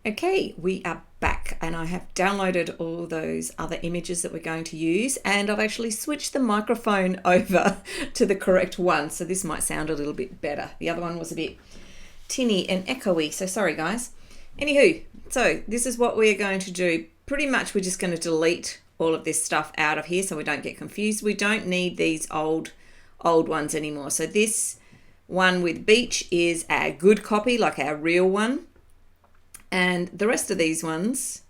Okay, we are back and I have downloaded all those other images that we're going to use, and I've actually switched the microphone over to the correct one, so this might sound a little bit better. The other one was a bit tinny and echoey, so sorry guys. Anywho, so this is what we're going to do. Pretty much we're just going to delete all of this stuff out of here so we don't get confused. We don't need these old ones anymore. So this one with beach is our good copy, like our real one. And the rest of these ones,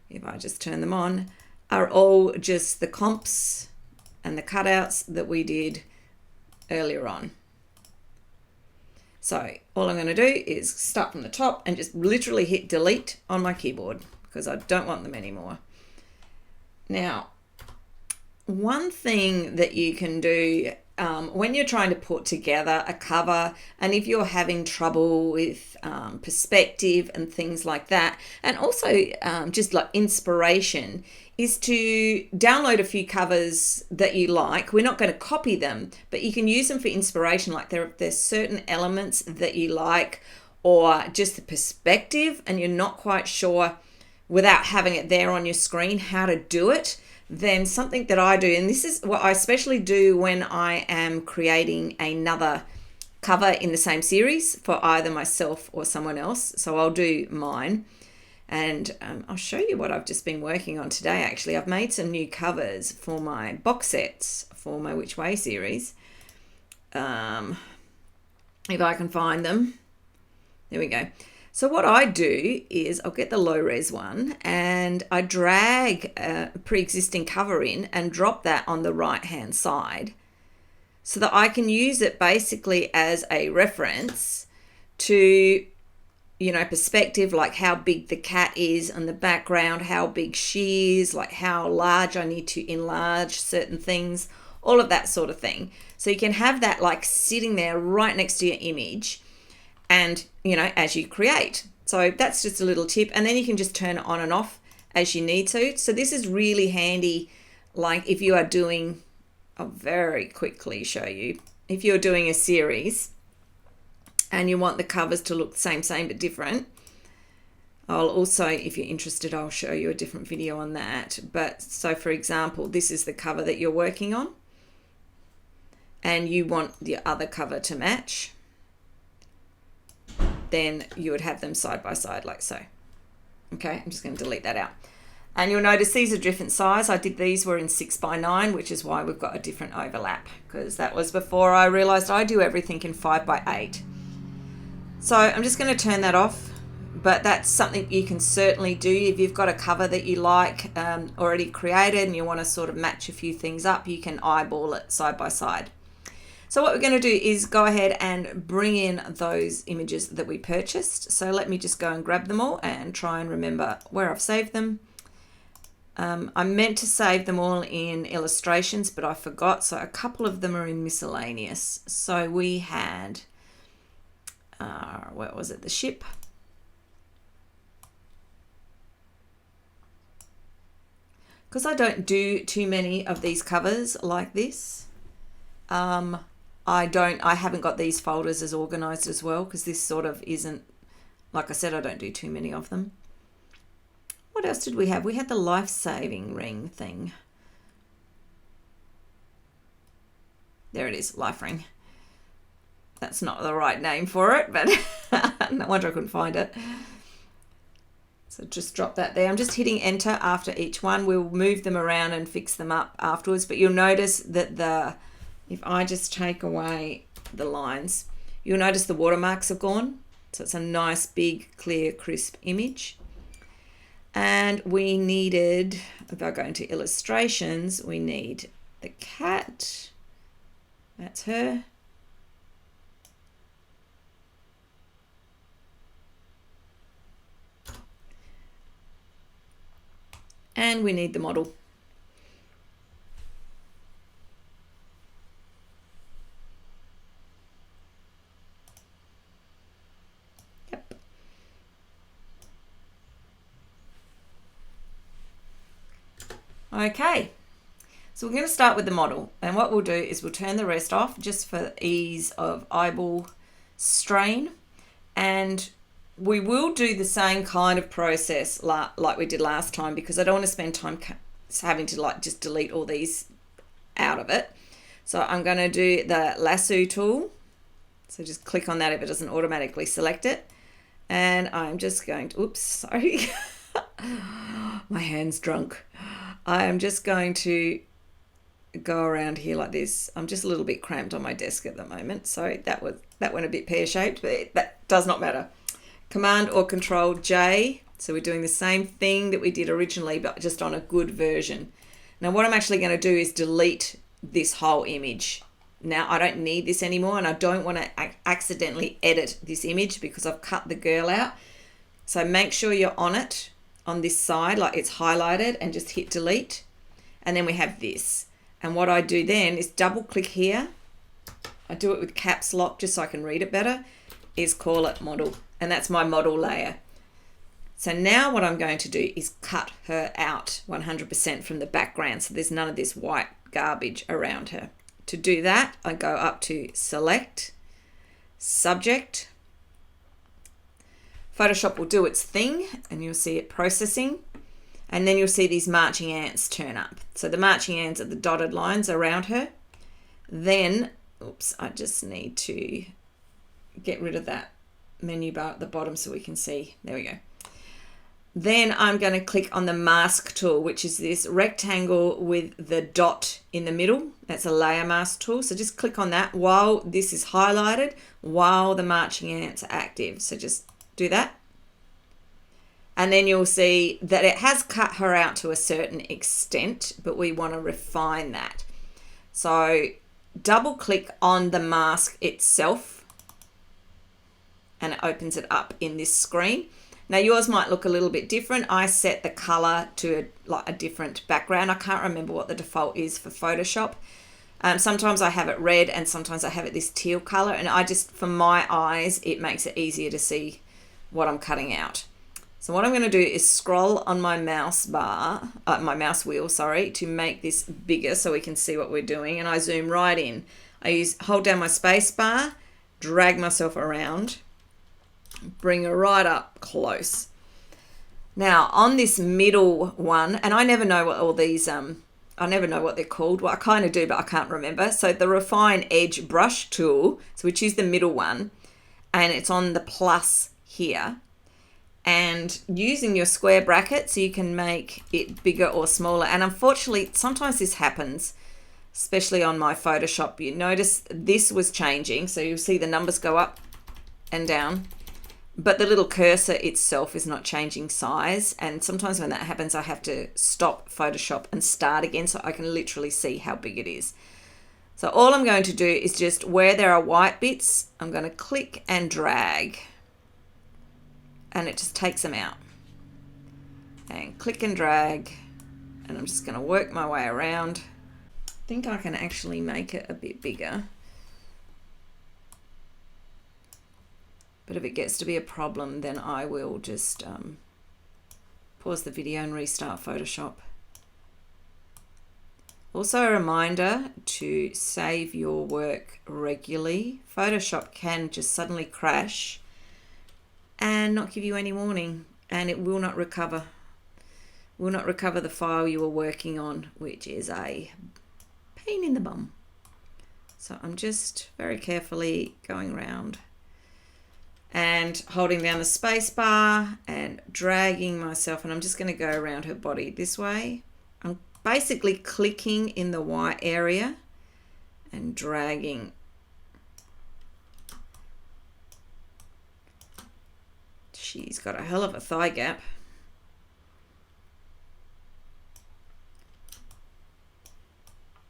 if I just turn them on, are all just the comps and the cutouts that we did earlier on. So all I'm going to do is start from the top and just literally hit delete on my keyboard because I don't want them anymore. Now, one thing that you can do when you're trying to put together a cover, and if you're having trouble with perspective and things like that, and also just like inspiration, is to download a few covers that you like. We're not going to copy them, but you can use them for inspiration. Like there's certain elements that you like, or just the perspective, and you're not quite sure without having it there on your screen how to do it. Then something that I do, and this is what I especially do when I am creating another cover in the same series for either myself or someone else. So I'll do mine, and I'll show you what I've just been working on today. Actually, I've made some new covers for my box sets for my Which Way series. If I can find them. There we go. So what I do is I'll get the low res one and I drag a pre-existing cover in and drop that on the right hand side so that I can use it basically as a reference to, you know, perspective, like how big the cat is in the background, how big she is, like how large I need to enlarge certain things, all of that sort of thing. So you can have that like sitting there right next to your image, and you know, as you create. So that's just a little tip, and then you can just turn it on and off as you need to. So this is really handy, like if you are doing, I'll very quickly show you, if you're doing a series and you want the covers to look the same but different. I'll also, if you're interested, I'll show you a different video on that. But so for example, this is the cover that you're working on and you want the other cover to match, then you would have them side by side like so. Okay, I'm just going to delete that out. And you'll notice these are different size. I did these were in 6x9, which is why we've got a different overlap, because that was before I realized I do everything in 5x8. So I'm just going to turn that off, but that's something you can certainly do if you've got a cover that you like already created and you want to sort of match a few things up. You can eyeball it side by side. So what we're going to do is go ahead and bring in those images that we purchased. So let me just go and grab them all and try and remember where I've saved them. I meant to save them all in illustrations, but I forgot. So a couple of them are in miscellaneous. So we had, what was it? The ship. Because I don't do too many of these covers like this. I haven't got these folders as organized as well, because this sort of isn't, like I said, I don't do too many of them. What else did we have? We had the life-saving ring thing. There it is, life ring. That's not the right name for it, but no wonder I couldn't find it. So just drop that there. I'm just hitting enter after each one. We'll move them around and fix them up afterwards, but you'll notice that if I just take away the lines, you'll notice the watermarks have gone. So it's a nice, big, clear, crisp image. And we needed, if I go into illustrations, we need the cat. That's her. And we need the model. Okay, so we're going to start with the model, and what we'll do is we'll turn the rest off just for ease of eyeball strain, and we will do the same kind of process like we did last time, because I don't want to spend time having to like just delete all these out of it. So I'm going to do the Lasso Tool. So just click on that if it doesn't automatically select it. And I'm just going to, oops, sorry. My hand's drunk. I am just going to go around here like this. I'm just a little bit cramped on my desk at the moment. So that went a bit pear-shaped, but that does not matter. Command or Control J. So we're doing the same thing that we did originally, but just on a good version. Now what I'm actually going to do is delete this whole image. Now I don't need this anymore, and I don't want to accidentally edit this image because I've cut the girl out. So make sure you're on it on this side, like it's highlighted, and just hit delete. And then we have this. And what I do then is double click here. I do it with caps lock just so I can read it better, is call it model. And that's my model layer. So now what I'm going to do is cut her out 100% from the background. So there's none of this white garbage around her. To do that, I go up to Select, Subject. Photoshop will do its thing and you'll see it processing. And then you'll see these marching ants turn up. So the marching ants are the dotted lines around her. Then, oops, I just need to get rid of that menu bar at the bottom so we can see. There we go. Then I'm going to click on the mask tool, which is this rectangle with the dot in the middle. That's a layer mask tool. So just click on that while this is highlighted, while the marching ants are active. So just do that. And then you'll see that it has cut her out to a certain extent, but we want to refine that. So double click on the mask itself and it opens it up in this screen. Now yours might look a little bit different. I set the color to a different background. I can't remember what the default is for Photoshop. Sometimes I have it red and sometimes I have it this teal color, and I just, for my eyes, it makes it easier to see what I'm cutting out. So what I'm going to do is scroll on my mouse wheel, to make this bigger so we can see what we're doing, and I zoom right in. I hold down my space bar, drag myself around, bring her right up close. Now on this middle one, and I never know what all these, I never know what they're called. Well, I kind of do, but I can't remember. So the Refine Edge Brush tool, so we choose the middle one, and it's on the plus here. And using your square bracket so you can make it bigger or smaller. And unfortunately, sometimes this happens, especially on my Photoshop. You notice this was changing, so you'll see the numbers go up and down, but the little cursor itself is not changing size. And sometimes when that happens, I have to stop Photoshop and start again so I can literally see how big it is. So all I'm going to do is just where there are white bits, I'm going to click and drag, and it just takes them out. And click and drag, and I'm just going to work my way around. I think I can actually make it a bit bigger. But if it gets to be a problem, then I will just pause the video and restart Photoshop. Also a reminder to save your work regularly. Photoshop can just suddenly crash and not give you any warning, and it will not recover. Will not recover the file you were working on, which is a pain in the bum. So I'm just very carefully going around and holding down the space bar and dragging myself, and I'm just going to go around her body this way. I'm basically clicking in the white area and dragging. She's got a hell of a thigh gap.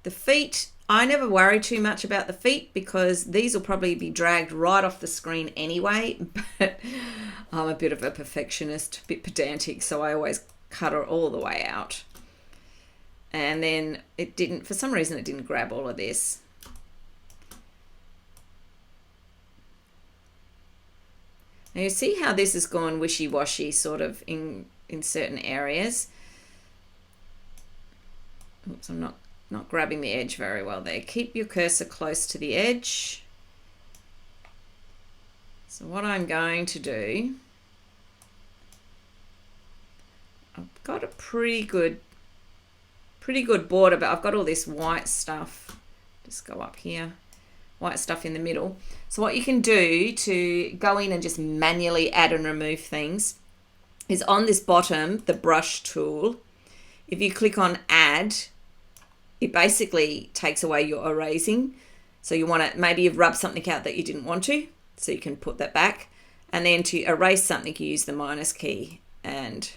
The feet, I never worry too much about the feet because these will probably be dragged right off the screen anyway, but I'm a bit of a perfectionist, a bit pedantic, so I always cut her all the way out. And then it didn't, for some reason it didn't grab all of this. Now you see how this has gone wishy-washy sort of in certain areas. Oops, I'm not grabbing the edge very well there. Keep your cursor close to the edge. So what I'm going to do got a pretty good border, but I've got all this white stuff. Just go up here, white stuff in the middle. So what you can do to go in and just manually add and remove things is on this bottom, the brush tool, if you click on add, it basically takes away your erasing. So you want to, maybe you've rubbed something out that you didn't want to, so you can put that back. And then to erase something, you use the minus key, and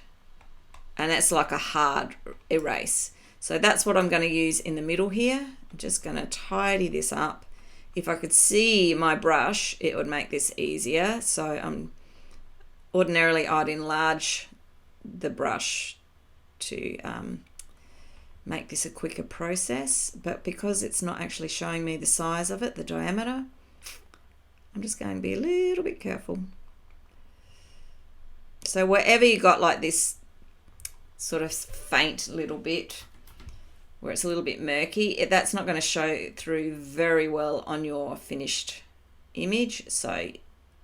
that's like a hard erase. So that's what I'm going to use in the middle here. I'm just going to tidy this up. If I could see my brush, it would make this easier. So ordinarily I'd enlarge the brush to make this a quicker process, but because it's not actually showing me the size of it, the diameter, I'm just going to be a little bit careful. So wherever you got like this sort of faint little bit where it's a little bit murky, that's not going to show through very well on your finished image. So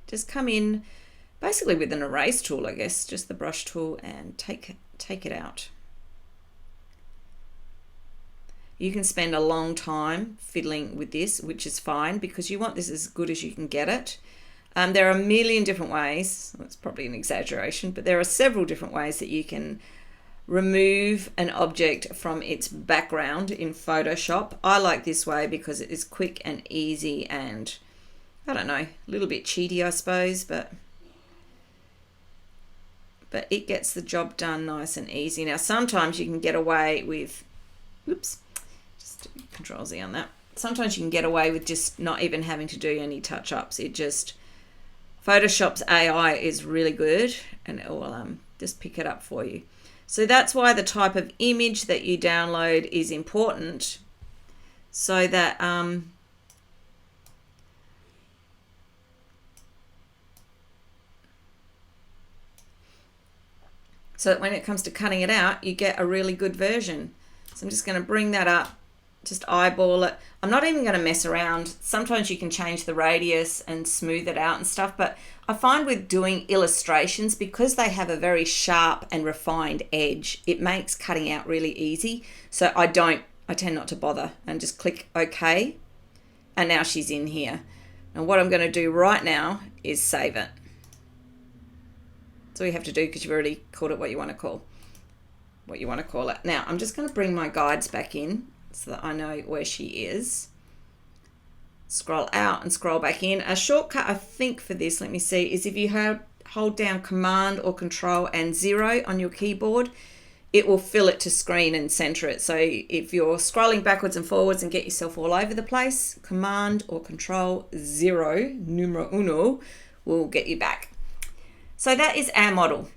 just come in basically with an erase tool, I guess, just the brush tool, and take it out. You can spend a long time fiddling with this, which is fine because you want this as good as you can get it. There are a million different ways, that's probably an exaggeration, but there are several different ways that you can remove an object from its background in Photoshop. I like this way because it is quick and easy and, I don't know, a little bit cheaty, I suppose, but it gets the job done nice and easy. Now, sometimes you can get away with, oops, just Control Z on that. Sometimes you can get away with just not even having to do any touch-ups. Photoshop's AI is really good, and it will just pick it up for you. So that's why the type of image that you download is important, so that when it comes to cutting it out, you get a really good version. So I'm just going to bring that up, just eyeball it. I'm not even going to mess around. Sometimes you can change the radius and smooth it out and stuff, but I find with doing illustrations, because they have a very sharp and refined edge, it makes cutting out really easy. So I tend not to bother and just click OK. And now she's in here. And what I'm going to do right now is save it. That's all you have to do because you've already called it what you want to call it. Now I'm just going to bring my guides back in so that I know where she is. Scroll out and scroll back in. A shortcut I think for this, let me see, is if you hold down Command or Control and 0 on your keyboard, it will fill it to screen and center it. So if you're scrolling backwards and forwards and get yourself all over the place, Command or Control 0, numero uno, will get you back. So that is our model.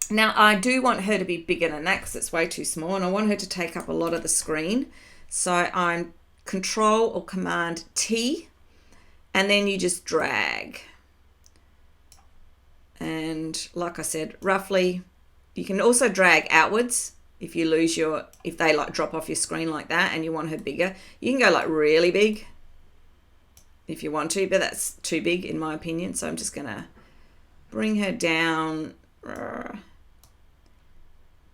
Now I do want her to be bigger than that because it's way too small, and I want her to take up a lot of the screen. So I'm Control or Command T, and then you just drag. And like I said, roughly, you can also drag outwards if they like drop off your screen like that and you want her bigger. You can go like really big if you want to, but that's too big in my opinion. So I'm just gonna bring her down,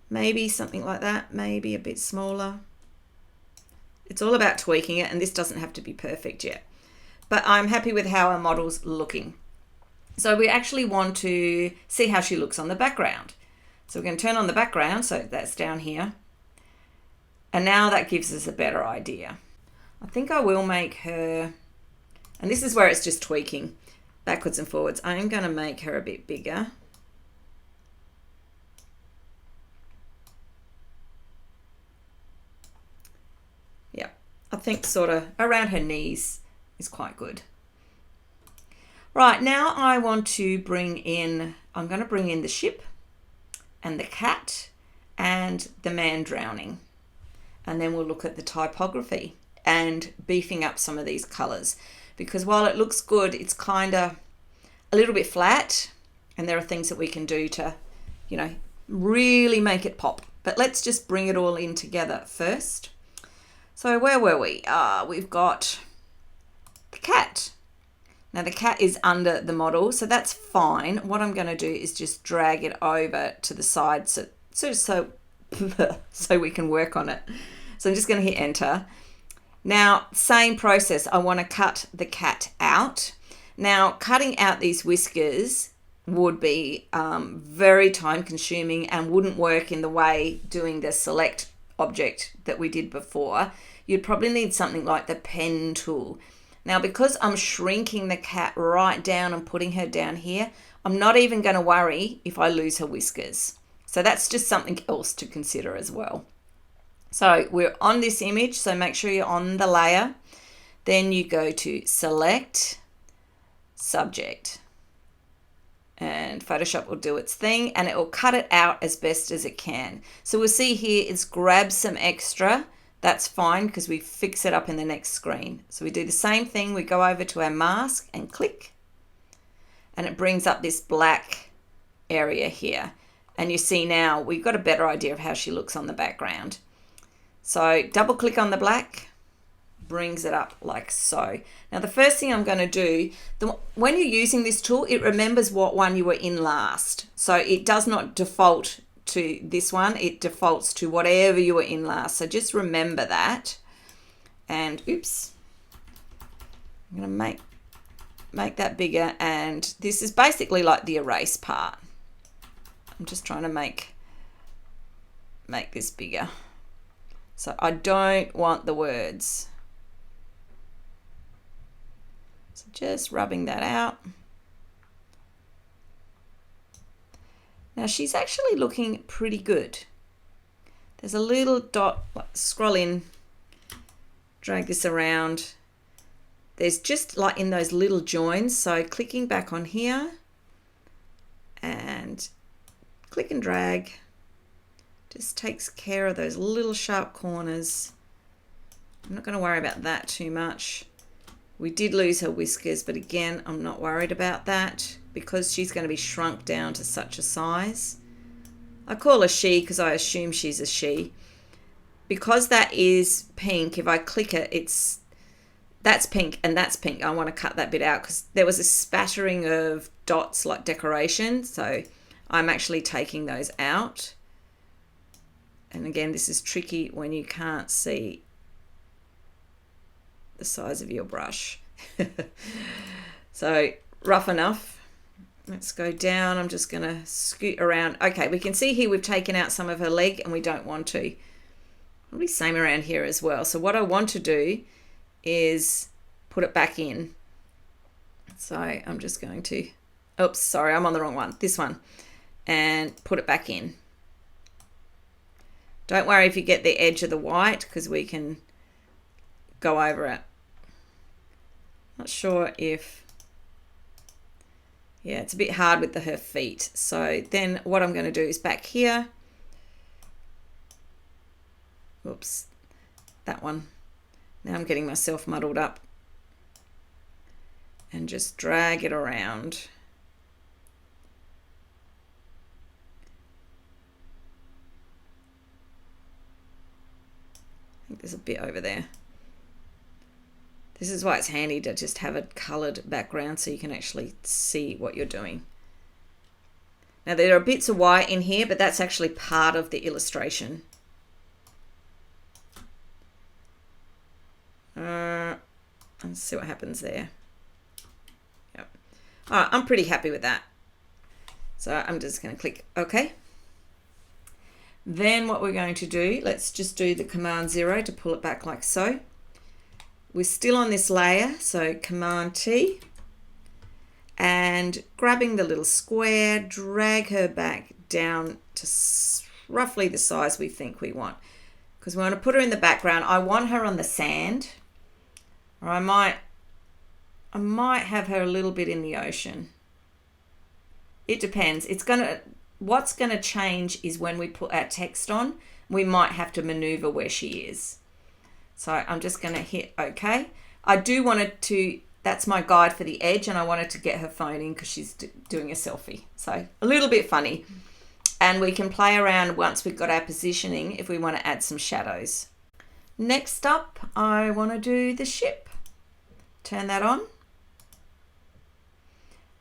maybe something like that, maybe a bit smaller. It's all about tweaking it, and this doesn't have to be perfect yet. But I'm happy with how our model's looking. So we actually want to see how she looks on the background. So we're going to turn on the background, so that's down here. And now that gives us a better idea. I think I will make her, and this is where it's just tweaking backwards and forwards. I'm going to make her a bit bigger. Yeah, I think sort of around her knees is quite good. Right, now I want to bring in, I'm going to bring in the ship and the cat and the man drowning. And then we'll look at the typography and beefing up some of these colors. Because while it looks good, it's kind of a little bit flat. And there are things that we can do to, really make it pop. But let's just bring it all in together first. So where were we? We've got the cat. Now the cat is under the model, so that's fine. What I'm going to do is just drag it over to the side so so we can work on it. So I'm just going to hit enter. Now, same process. I want to cut the cat out. Now, cutting out these whiskers would be very time consuming and wouldn't work in the way doing the select object that we did before. You'd probably need something like the pen tool. Now, because I'm shrinking the cat right down and putting her down here, I'm not even going to worry if I lose her whiskers. So that's just something else to consider as well. So we're on this image, so make sure you're on the layer. Then you go to select, subject. And Photoshop will do its thing and it will cut it out as best as it can. So we'll see here it's grab some extra. That's fine because we fix it up in the next screen. So we do the same thing. We go over to our mask and click. And it brings up this black area here. And you see now we've got a better idea of how she looks on the background. So double click on the black, brings it up like so. Now the first thing I'm going to do, when you're using this tool, it remembers what one you were in last. So it does not default to this one, it defaults to whatever you were in last. So just remember that. And oops, I'm going to make that bigger, and this is basically like the erase part. I'm just trying to make this bigger. So I don't want the words. So just rubbing that out. Now she's actually looking pretty good. There's a little dot, scroll in, drag this around. There's just like in those little joins. So clicking back on here and click and drag just takes care of those little sharp corners. I'm not going to worry about that too much. We did lose her whiskers, but again, I'm not worried about that because she's going to be shrunk down to such a size. I call her she because I assume she's a she. Because that is pink, if I click it, that's pink and that's pink. I want to cut that bit out because there was a spattering of dots like decoration. So I'm actually taking those out. And again, this is tricky when you can't see the size of your brush. So rough enough. Let's go down. I'm just going to scoot around. Okay, we can see here we've taken out some of her leg and we don't want to. Probably same around here as well. So what I want to do is put it back in. So I'm just going to, oops, sorry, I'm on the wrong one. This one. And put it back in. Don't worry if you get the edge of the white because we can go over it. Not sure if, yeah, it's a bit hard with her feet. So then what I'm going to do is back here. Oops, that one. Now I'm getting myself muddled up. And just drag it around. I think there's a bit over there. This is why it's handy to just have a coloured background so you can actually see what you're doing. Now there are bits of white in here, but that's actually part of the illustration. Let's see what happens there. Yep. All right, I'm pretty happy with that. So I'm just going to click OK. Then what we're going to do, let's just do the Command 0 to pull it back like so. We're still on this layer, so Command T. And grabbing the little square, drag her back down to roughly the size we think we want. Because we want to put her in the background. I want her on the sand. Or I might have her a little bit in the ocean. It depends. What's going to change is when we put our text on, we might have to maneuver where she is. So I'm just going to hit OK. I do want it to, that's my guide for the edge, and I wanted to get her phone in because she's doing a selfie. So a little bit funny. And we can play around once we've got our positioning if we want to add some shadows. Next up, I want to do the ship. Turn that on.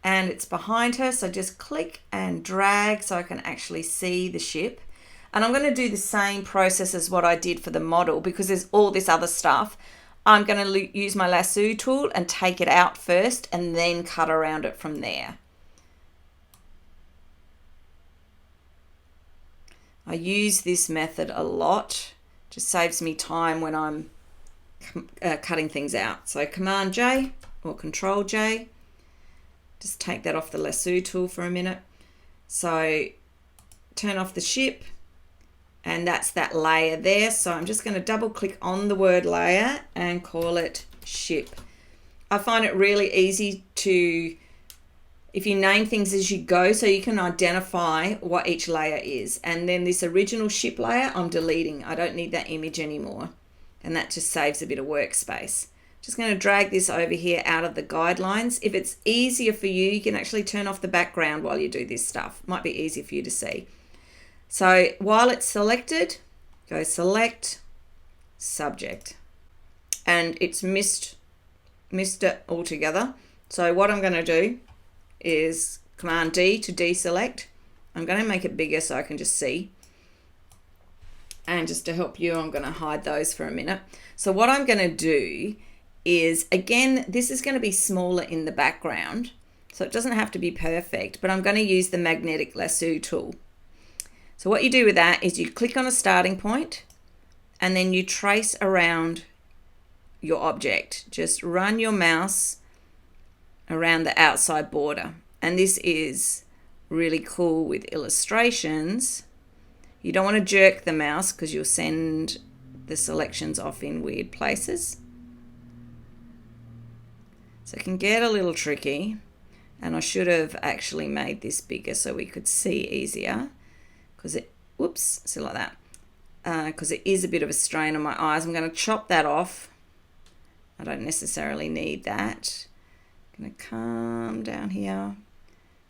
And it's behind her, so just click and drag so I can actually see the ship. And I'm going to do the same process as what I did for the model because there's all this other stuff. I'm going to use my Lasso tool and take it out first and then cut around it from there. I use this method a lot. Just saves me time when I'm cutting things out. So Command J or Control J. Just take that off the Lasso tool for a minute. So turn off the ship, and that's that layer there. So I'm just going to double click on the word layer and call it ship. I find it really easy to, if you name things as you go, so you can identify what each layer is. And then this original ship layer, I'm deleting. I don't need that image anymore. And that just saves a bit of workspace. Just going to drag this over here out of the guidelines. If it's easier for you, you can actually turn off the background while you do this stuff. Might be easier for you to see. So while it's selected, go select subject. And it's missed it altogether. So what I'm going to do is Command D to deselect. I'm going to make it bigger so I can just see. And just to help you, I'm going to hide those for a minute. So what I'm going to do is, again, this is going to be smaller in the background, so it doesn't have to be perfect, but I'm going to use the magnetic lasso tool. So what you do with that is you click on a starting point and then you trace around your object. Just run your mouse around the outside border. And this is really cool with illustrations. You don't want to jerk the mouse because you'll send the selections off in weird places. So it can get a little tricky, and I should have actually made this bigger so we could see easier, because it, whoops, see like that, because it is a bit of a strain on my eyes. I'm going to chop that off. I don't necessarily need that. I'm going to come down here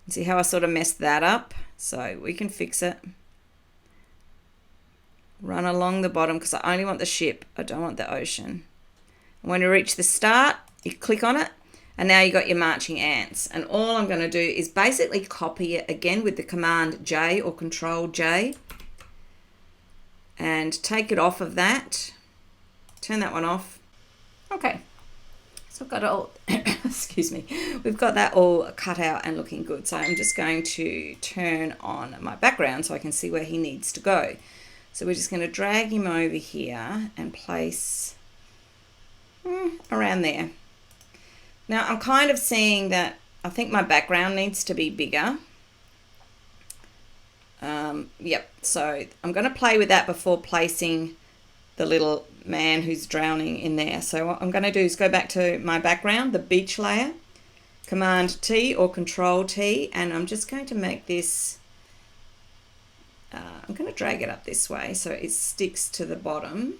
and see how I sort of messed that up, so we can fix it. Run along the bottom because I only want the ship, I don't want the ocean. And when you reach the start, you click on it, and now you got your marching ants. And all I'm going to do is basically copy it again with the Command J or Control J and take it off of that. Turn that one off. Okay, so I've got it all, excuse me, we've got that all cut out and looking good. So I'm just going to turn on my background so I can see where he needs to go. So we're just going to drag him over here and place around there. Now I'm kind of seeing that I think my background needs to be bigger. Yep, so I'm going to play with that before placing the little man who's drowning in there. So what I'm going to do is go back to my background, the beach layer, Command T or Control T, and I'm just going to make this, I'm going to drag it up this way so it sticks to the bottom.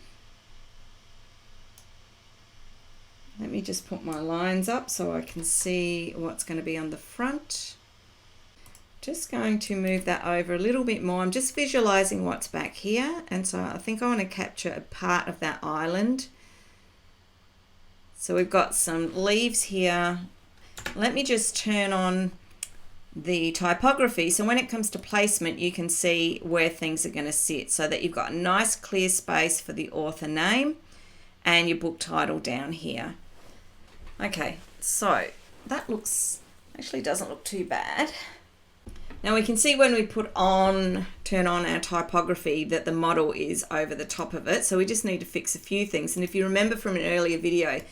Let me just put my lines up so I can see what's going to be on the front. Just going to move that over a little bit more. I'm just visualizing what's back here, and so I think I want to capture a part of that island. So we've got some leaves here. Let me just turn on the typography so when it comes to placement you can see where things are going to sit, so that you've got a nice clear space for the author name and your book title down here. Okay, so that looks, actually doesn't look too bad. Now we can see when we turn on our typography that the model is over the top of it, so we just need to fix a few things. And if you remember from an earlier video,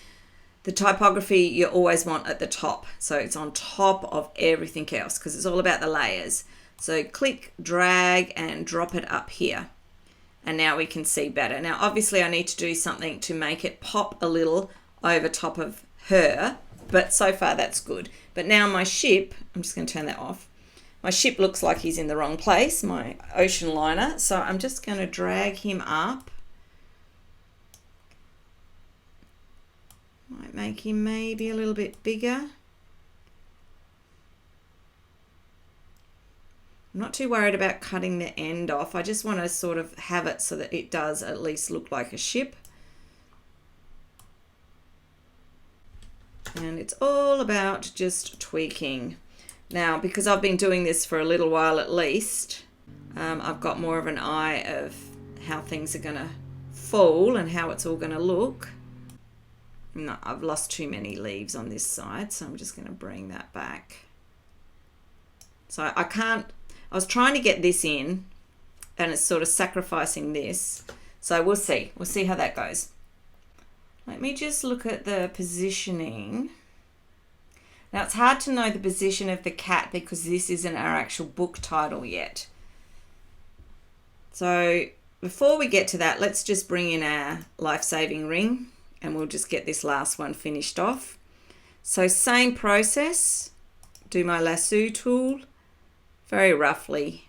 the typography you always want at the top, so it's on top of everything else because it's all about the layers. So click, drag and drop it up here, and now we can see better. Now obviously I need to do something to make it pop a little over top of her, but so far that's good. But now my ship, I'm just going to turn that off. My ship looks like he's in the wrong place, my ocean liner, so I'm just going to drag him up. Might make him maybe a little bit bigger. I'm not too worried about cutting the end off. I just want to sort of have it so that it does at least look like a ship. And it's all about just tweaking. Now, because I've been doing this for a little while at least, I've got more of an eye of how things are going to fall and how it's all going to look. No, I've lost too many leaves on this side, so I'm just going to bring that back. So I was trying to get this in, and it's sort of sacrificing this. So we'll see how that goes. Let me just look at the positioning. Now it's hard to know the position of the cat because this isn't our actual book title yet. So before we get to that, let's just bring in our life-saving ring and we'll just get this last one finished off. So same process, do my lasso tool very roughly.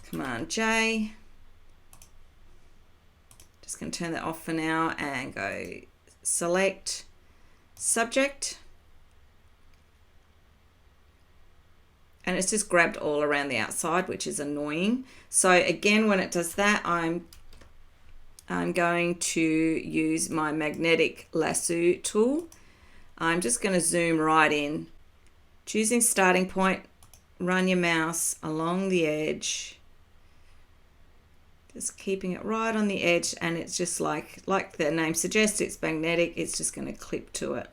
Command J. Just going to turn that off for now and go select subject. And it's just grabbed all around the outside, which is annoying. So again, when it does that, I'm going to use my magnetic lasso tool. I'm just going to zoom right in. Choosing starting point, run your mouse along the edge. Just keeping it right on the edge, and it's just like the name suggests, it's magnetic. It's just going to clip to it.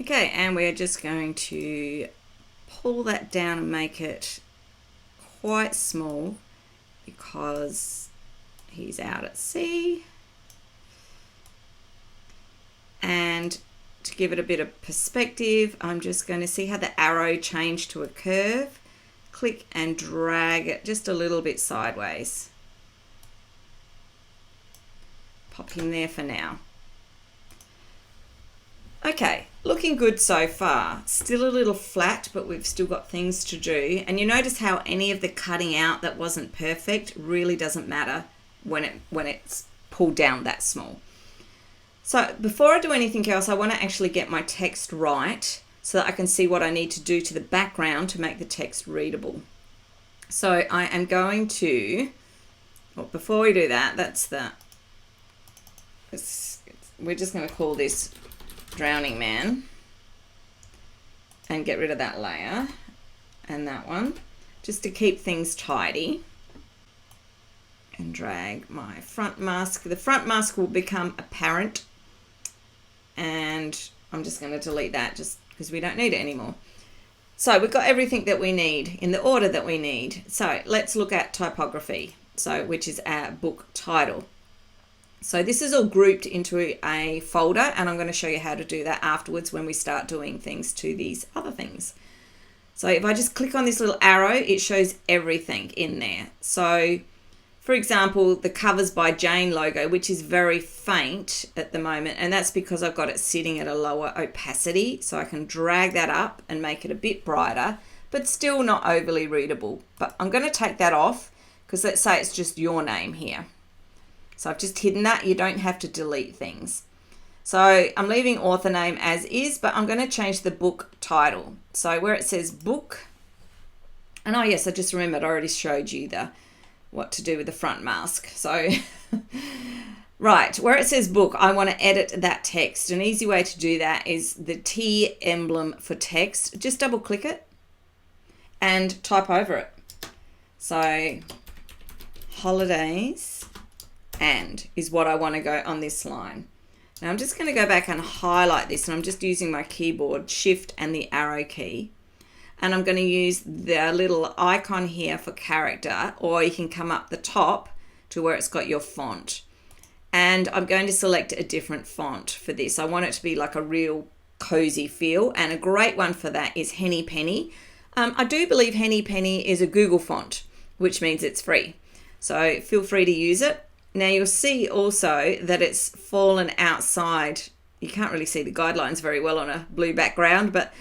Okay, and we're just going to pull that down and make it quite small because he's out at sea. And to give it a bit of perspective, I'm just going to see how the arrow changed to a curve. Click and drag it just a little bit sideways. Pop him there for now. Okay, looking good so far. Still a little flat, but we've still got things to do. And you notice how any of the cutting out that wasn't perfect really doesn't matter when it's pulled down that small. So before I do anything else, I want to actually get my text right so that I can see what I need to do to the background to make the text readable. So I am going to, well, before we do that, we're just going to call this Drowning Man and get rid of that layer and that one just to keep things tidy, and drag my front mask. The front mask will become apparent, and I'm just going to delete that just because we don't need it anymore. So we've got everything that we need in the order that we need. So let's look at typography, which is our book title. So this is all grouped into a folder, and I'm going to show you how to do that afterwards when we start doing things to these other things. So if I just click on this little arrow, it shows everything in there. So for example, the Covers by Jane logo, which is very faint at the moment, and that's because I've got it sitting at a lower opacity. So I can drag that up and make it a bit brighter, but still not overly readable. But I'm going to take that off because let's say it's just your name here. So I've just hidden that. You don't have to delete things. So I'm leaving author name as is, but I'm going to change the book title. So where it says book, and oh yes, I just remembered I already showed you what to do with the front mask. So right, where it says book, I want to edit that text. An easy way to do that is the T emblem for text. Just double click it and type over it. So holidays and is what I want to go on this line. Now I'm just going to go back and highlight this, and I'm just using my keyboard shift and the arrow key, and I'm going to use the little icon here for character, or you can come up the top to where it's got your font, and I'm going to select a different font for this. I want it to be like a real cozy feel, and a great one for that is Henny Penny. I do believe Henny Penny is a Google font, which means it's free, so feel free to use it. Now you'll see also that it's fallen outside you can't really see the guidelines very well on a blue background, but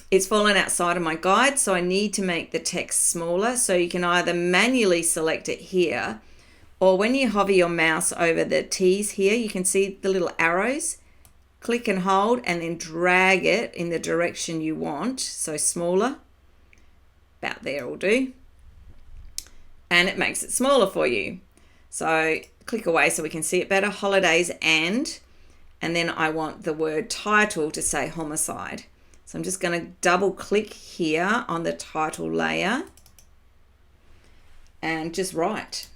it's fallen outside of my guide, so I need to make the text smaller. So you can either manually select it here, or when you hover your mouse over the T's here, you can see the little arrows. Click and hold and then drag it in the direction you want, so smaller. About there will do. And it makes it smaller for you. So click away so we can see it better. Holidays and then I want the word title to say homicide. So I'm just going to double click here on the title layer and just write.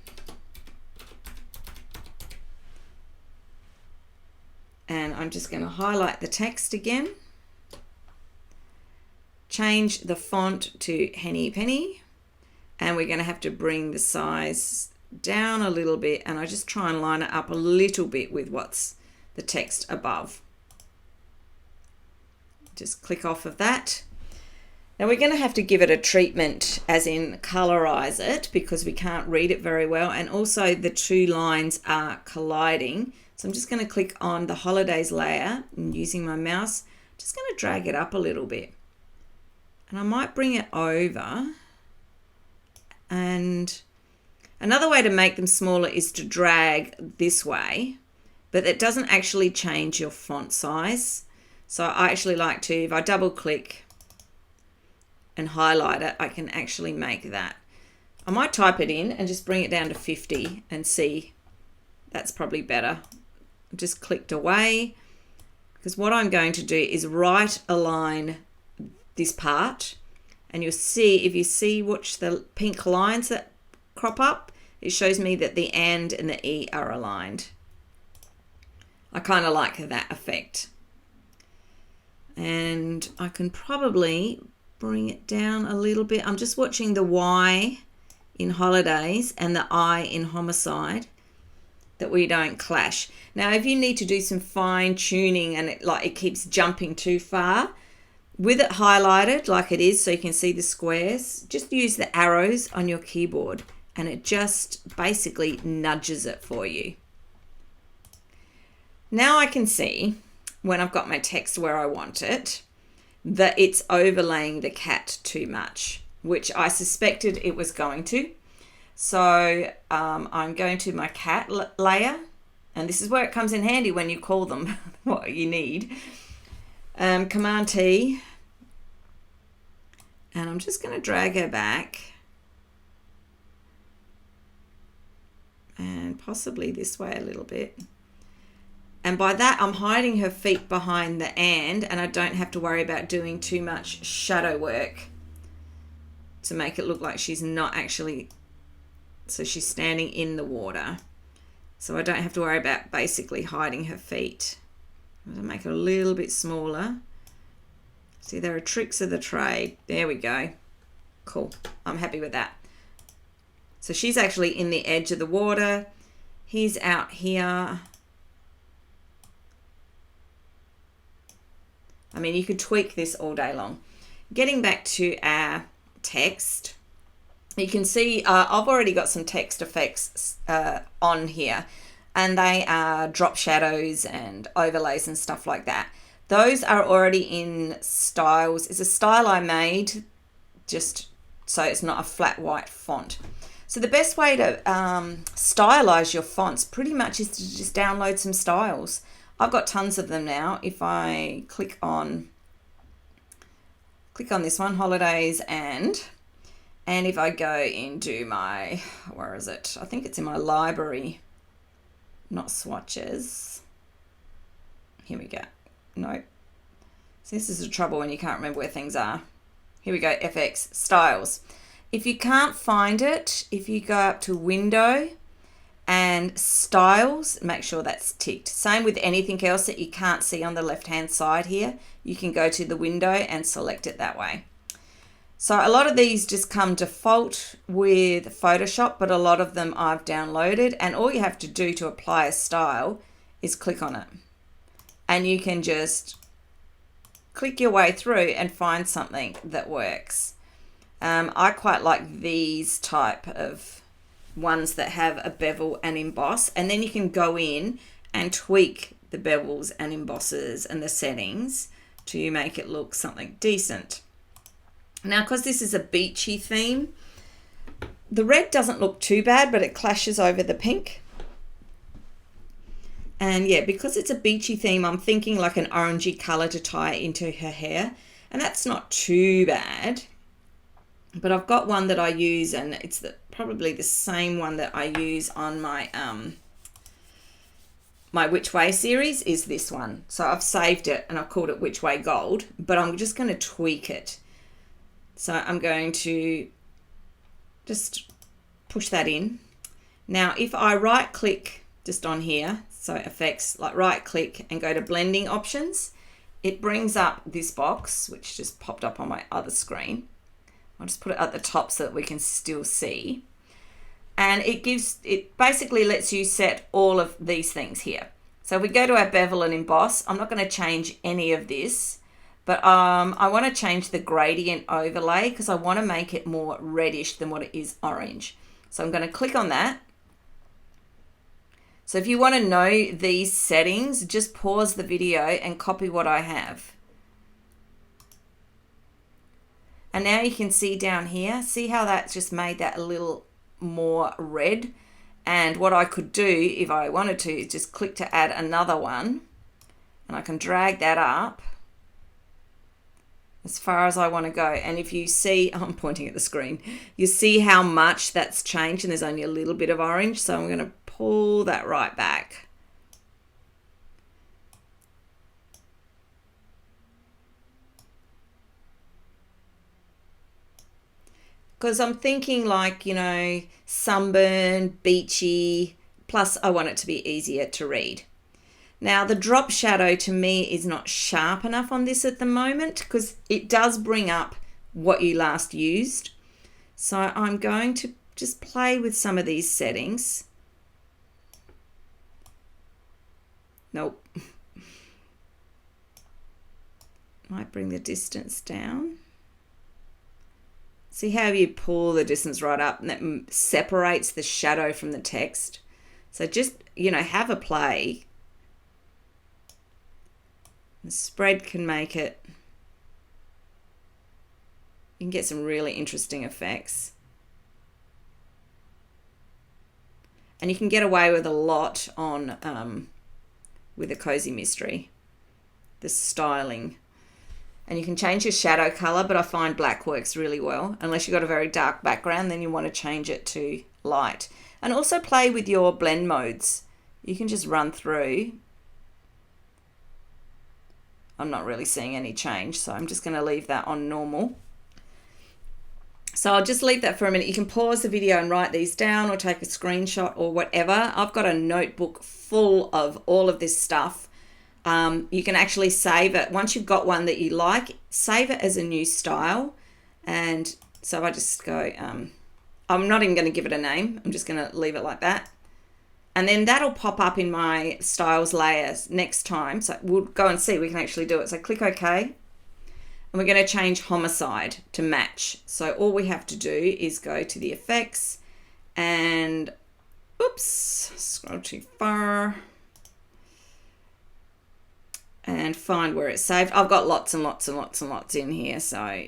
And I'm just going to highlight the text again. Change the font to Henny Penny. And we're going to have to bring the size down a little bit. And I just try and line it up a little bit with what's the text above. Just click off of that. Now we're going to have to give it a treatment, as in colorize it, because we can't read it very well. And also the two lines are colliding. So I'm just going to click on the holidays layer and using my mouse, just going to drag it up a little bit. And I might bring it over. And another way to make them smaller is to drag this way, but it doesn't actually change your font size. So I actually like to, if I double click and highlight it, I can actually make that. I might type it in and just bring it down to 50 and see. That's probably better. I just clicked away, because what I'm going to do is right align this part, and you'll see, if you see, watch the pink lines that crop up, it shows me that the and the E are aligned. I kind of like that effect. And I can probably bring it down a little bit. I'm just watching the Y in holidays and the I in homicide, that we don't clash. Now, if you need to do some fine tuning and it keeps jumping too far, with it highlighted like it is so you can see the squares, just use the arrows on your keyboard and it just basically nudges it for you. Now I can see, when I've got my text where I want it, that it's overlaying the cat too much, which I suspected it was going to. So I'm going to my cat layer, and this is where it comes in handy when you call them what you need. Command T, and I'm just going to drag her back and possibly this way a little bit. And by that, I'm hiding her feet behind the and I don't have to worry about doing too much shadow work to make it look like she's not actually, so she's standing in the water. So I don't have to worry about basically hiding her feet. I'm going to make it a little bit smaller. See, there are tricks of the trade. There we go. Cool. I'm happy with that. So she's actually in the edge of the water. He's out here. I mean, you could tweak this all day long. Getting back to our text, you can see I've already got some text effects on here, and they are drop shadows and overlays and stuff like that. Those are already in styles. It's a style I made just so it's not a flat white font. So the best way to stylize your fonts pretty much is to just download some styles. I've got tons of them now. If I click on this one, holidays, and if I go into my, where is it? I think it's in my library, not swatches. Here we go. Nope. So this is the trouble when you can't remember where things are. Here we go, FX, styles. If you can't find it, if you go up to window and styles, make sure that's ticked. Same with anything else that you can't see on the left hand side here. You can go to the window and select it that way. So a lot of these just come default with Photoshop, but a lot of them I've downloaded, and all you have to do to apply a style is click on it. And you can just click your way through and find something that works. I quite like these type of ones that have a bevel and emboss, and then you can go in and tweak the bevels and embosses and the settings to make it look something decent. Now, because this is a beachy theme, the red doesn't look too bad, but it clashes over the pink. And yeah, because it's a beachy theme, I'm thinking like an orangey color to tie into her hair. And that's not too bad. But I've got one that I use, and it's probably the same one that I use on my my Which Way series is this one. So I've saved it and I've called it Which Way Gold, but I'm just going to tweak it. So I'm going to just push that in. Now, if I right click just on here, so effects, like right click and go to blending options, it brings up this box, which just popped up on my other screen. I'll just put it at the top so that we can still see. And it basically lets you set all of these things here. So if we go to our bevel and emboss, I'm not going to change any of this. But I want to change the gradient overlay because I want to make it more reddish than what it is orange. So I'm going to click on that. So if you want to know these settings, just pause the video and copy what I have. And now you can see down here, see how that's just made that a little more red. And what I could do if I wanted to is just click to add another one. And I can drag that up as far as I want to go. And if you see, I'm pointing at the screen, you see how much that's changed and there's only a little bit of orange. So I'm going to pull that right back. Because I'm thinking like, you know, sunburn, beachy, plus I want it to be easier to read. Now, the drop shadow to me is not sharp enough on this at the moment because it does bring up what you last used. So I'm going to just play with some of these settings. Nope. Might bring the distance down. See how you pull the distance right up and that separates the shadow from the text. So just, you know, have a play. The spread can make it, you can get some really interesting effects. And you can get away with a lot on with a Cozy Mystery, the styling. And you can change your shadow color, but I find black works really well. Unless you've got a very dark background, then you want to change it to light. And also play with your blend modes. You can just run through. I'm not really seeing any change, so I'm just going to leave that on normal. So I'll just leave that for a minute. You can pause the video and write these down or take a screenshot or whatever. I've got a notebook full of all of this stuff. You can actually save it. Once you've got one that you like, save it as a new style. And so I just go, I'm not even going to give it a name. I'm just going to leave it like that. And then that'll pop up in my styles layers next time. So we'll go and see, we can actually do it. So click OK. And we're going to change homicide to match. So all we have to do is go to the effects and, oops, scroll too far. And find where it's saved. I've got lots and lots and lots and lots in here, so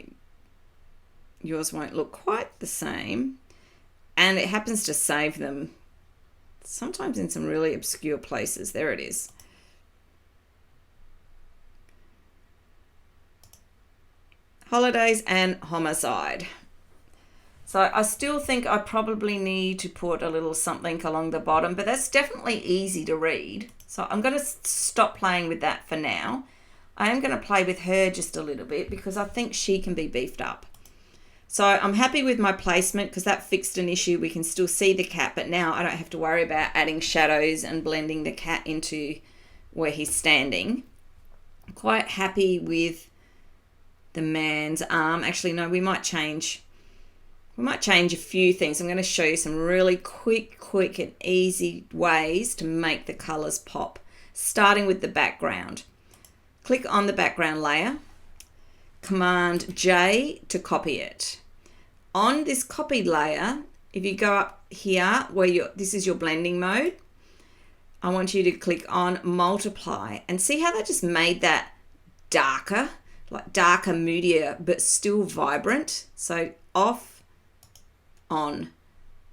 yours won't look quite the same. And it happens to save them sometimes in some really obscure places. There it is. Holidays and homicide. So I still think I probably need to put a little something along the bottom, but that's definitely easy to read. So I'm going to stop playing with that for now. I am going to play with her just a little bit because I think she can be beefed up. So I'm happy with my placement because that fixed an issue. We can still see the cat, but now I don't have to worry about adding shadows and blending the cat into where he's standing. I'm quite happy with the man's arm. Actually, no, we might change a few things. I'm going to show you some really quick and easy ways to make the colors pop, starting with the background. Click on the background layer, Command J to copy it. On this copied layer, if you go up here where this is your blending mode, I want you to click on multiply and see how that just made that darker, like darker, moodier, but still vibrant. So off, on.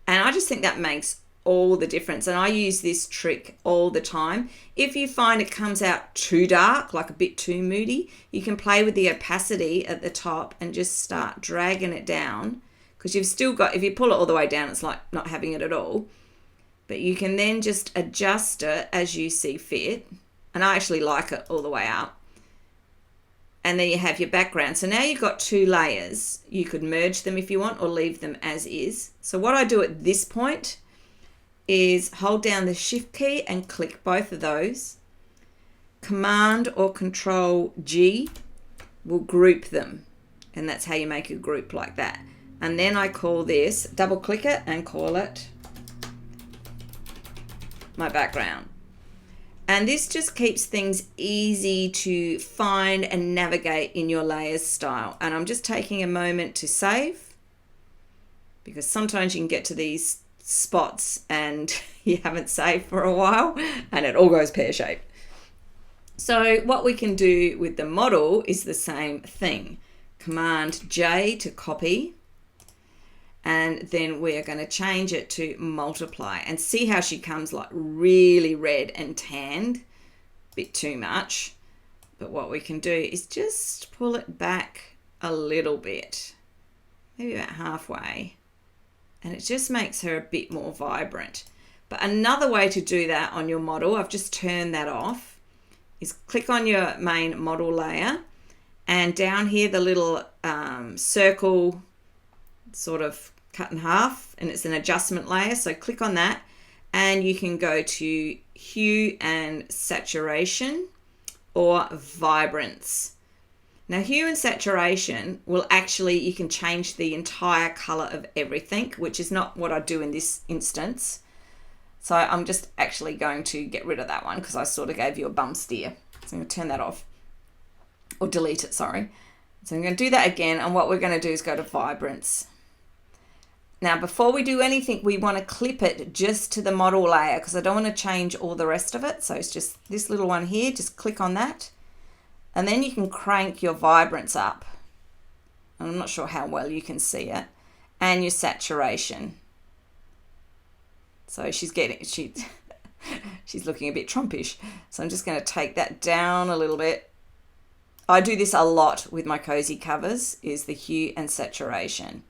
And I just think that makes all the difference. And I use this trick all the time. If you find it comes out too dark, like a bit too moody, you can play with the opacity at the top and just start dragging it down, because you've still got, if you pull it all the way down, it's like not having it at all. But you can then just adjust it as you see fit. And I actually like it all the way up. And then you have your background. So now you've got two layers. You could merge them if you want or leave them as is. So what I do at this point is hold down the Shift key and click both of those. Command or Control G will group them. And that's how you make a group like that. And then I call this, double click it and call it my background. And this just keeps things easy to find and navigate in your layers style. And I'm just taking a moment to save, because sometimes you can get to these spots and you haven't saved for a while and it all goes pear-shaped. So what we can do with the model is the same thing. Command J to copy. And then we are going to change it to multiply and see how she comes like really red and tanned. A bit too much. But what we can do is just pull it back a little bit, maybe about halfway. And it just makes her a bit more vibrant. But another way to do that on your model, I've just turned that off, is click on your main model layer, and down here the little circle sort of cut in half, and it's an adjustment layer, so click on that and you can go to Hue and Saturation or Vibrance. Now Hue and Saturation will actually, you can change the entire color of everything, which is not what I do in this instance. So I'm just actually going to get rid of that one because I sort of gave you a bum steer. So I'm going to turn that off, or delete it, sorry. So I'm going to do that again, and what we're going to do is go to Vibrance. Now, before we do anything, we want to clip it just to the model layer because I don't want to change all the rest of it. So it's just this little one here, just click on that. And then you can crank your Vibrance up. I'm not sure how well you can see it. And your saturation. So she's looking a bit Trumpish. So I'm just going to take that down a little bit. I do this a lot with my cozy covers, is the hue and saturation.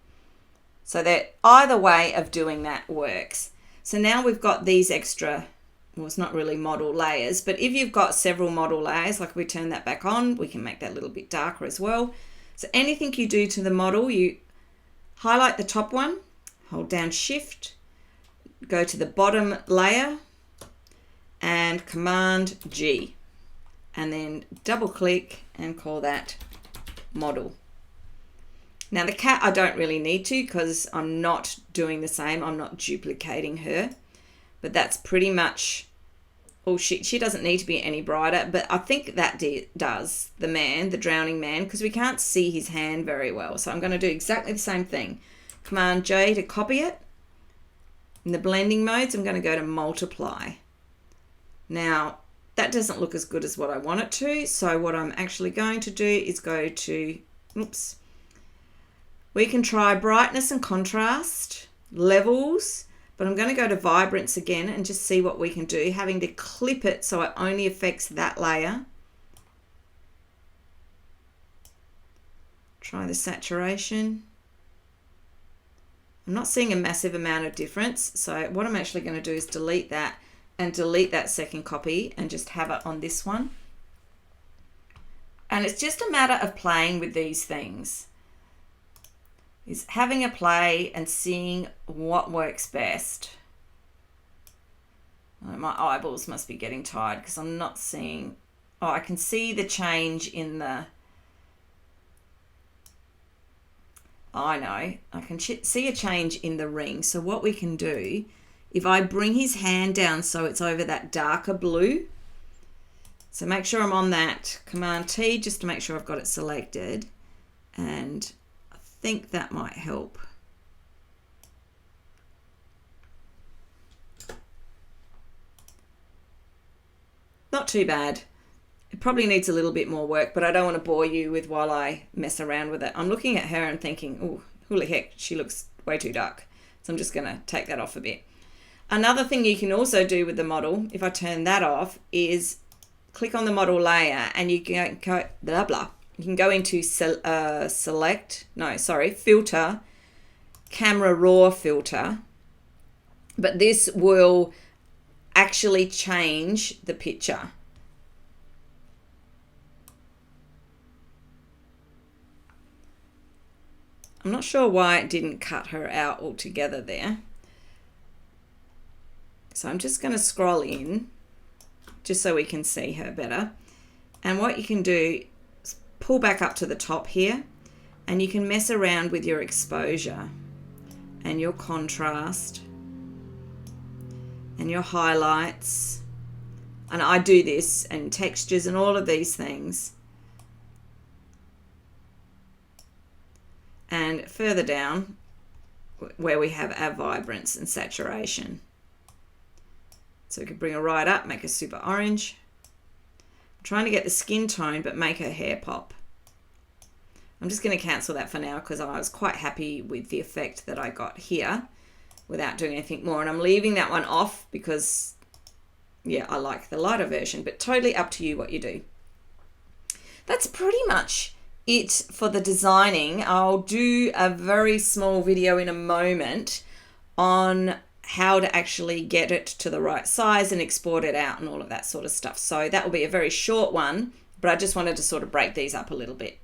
So that either way of doing that works. So now we've got these extra, well, it's not really model layers, but if you've got several model layers, like if we turn that back on, we can make that a little bit darker as well. So anything you do to the model, you highlight the top one, hold down Shift, go to the bottom layer and Command G, and then double click and call that model. Now the cat I don't really need to because I'm not doing the same. I'm not duplicating her. But that's pretty much all she doesn't need to be any brighter. But I think that does the man, the drowning man, because we can't see his hand very well. So I'm going to do exactly the same thing. Command J to copy it. In the blending modes, I'm going to go to multiply. Now that doesn't look as good as what I want it to. So what I'm actually going to do is go to, oops. We can try brightness and contrast, levels, but I'm going to go to Vibrance again and just see what we can do, having to clip it so it only affects that layer. Try the saturation. I'm not seeing a massive amount of difference, so what I'm actually going to do is delete that and delete that second copy and just have it on this one. And it's just a matter of playing with these things. Is having a play and seeing what works best. Oh, my eyeballs must be getting tired because I'm not seeing, oh, I can see the change in the, oh, I know, I can see a change in the ring. So what we can do, if I bring his hand down so it's over that darker blue, so make sure I'm on that, Command T just to make sure I've got it selected, and think that might help. not too bad. It probably needs a little bit more work, but I don't want to bore you with while I mess around with it. I'm looking at her and thinking, oh, holy heck, she looks way too dark. So I'm just going to take that off a bit. Another thing you can also do with the model, if I turn that off, is click on the model layer and you can go, blah, blah. You can go into filter, camera raw filter, but this will actually change the picture. I'm not sure why it didn't cut her out altogether there. So I'm just going to scroll in just so we can see her better. And what you can do is pull back up to the top here and you can mess around with your exposure and your contrast and your highlights. And I do this, and textures and all of these things. And further down where we have our vibrance and saturation. So we can bring her right up, make her super orange. I'm trying to get the skin tone but make her hair pop. I'm just going to cancel that for now because I was quite happy with the effect that I got here without doing anything more. And I'm leaving that one off because, yeah, I like the lighter version, but totally up to you what you do. That's pretty much it for the designing. I'll do a very small video in a moment on how to actually get it to the right size and export it out and all of that sort of stuff. So that will be a very short one, but I just wanted to sort of break these up a little bit.